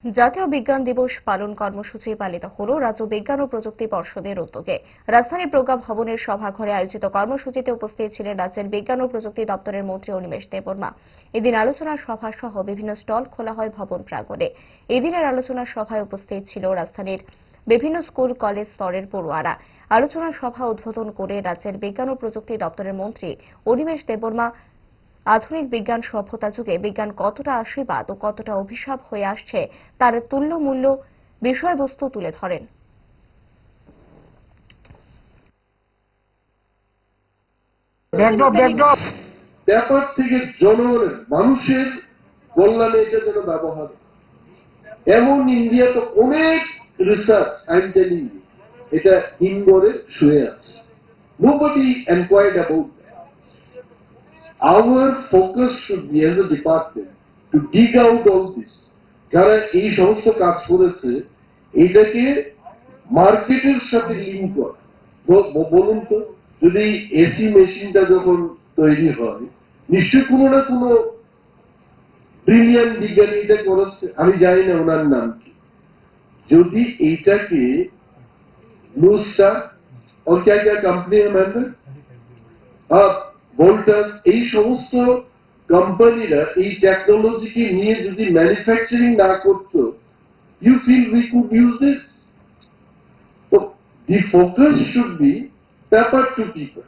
জাতীয় বিজ্ঞান দিবস পালন কর্মসূচি পালিত হল রাজ্য বিজ্ঞান ও প্রযুক্তি পর্ষদের উদ্যোগে। রাজধানীর প্রজ্ঞা ভবনের সভাঘরে আয়োজিত কর্মসূচিতে উপস্থিত ছিলেন রাজ্যের বিজ্ঞান ও প্রযুক্তি দপ্তরের মন্ত্রী অনিমেষ দেববর্মা। এদিন আলোচনা সভা সহ বিভিন্ন স্টল খোলা হয় ভবন প্রাঙ্গণে। এদিনের আলোচনা সভায় উপস্থিত ছিল রাজধানীর বিভিন্ন স্কুল কলেজ স্তরের পড়ুয়ারা। আলোচনা সভা উদ্বোধন করে রাজ্যের বিজ্ঞান ও প্রযুক্তি দপ্তরের মন্ত্রী অনিমেষ দেববর্মা আধুনিক বিজ্ঞান সভ্যতা যুগে বিজ্ঞান কতটা আশীর্বাদ ও কতটা অভিশাপ হয়ে আসছে তার তুল্যমূল্য বিষয়বস্তু তুলে ধরেন। ব্যাপার থেকে জনগণের মানুষের কল্যাণে এটা যেন ব্যবহার, এমন ইন্ডিয়াতে অনেক research I am telling you এটা ইনডোরে শুয়ে আছে। Nobody enquired about that. Our focus should be as a department to dig out all this. যারা এই সমস্ত কাজ করেছে এটাকে মার্কেটের সাথে লিঙ্ক করা। বলুন তো, যদি এসি মেশিনটা যখন তৈরি হয় নিশ্চয় কোনো না কোনো ব্রিলিয়ান্ট বিজ্ঞানী এটা করেছে, আমি জানি না ওনার নাম কি। যদি এইটাকে ব্লু স্টার और क्या कंपनी है मैंने ভোল্টাস এই সমস্ত কোম্পানিরা এই টেকনোলজিকে নিয়ে যদি ম্যানুফ্যাকচারিং না করতো, you feel we could use this. তো the focus should be paper to people.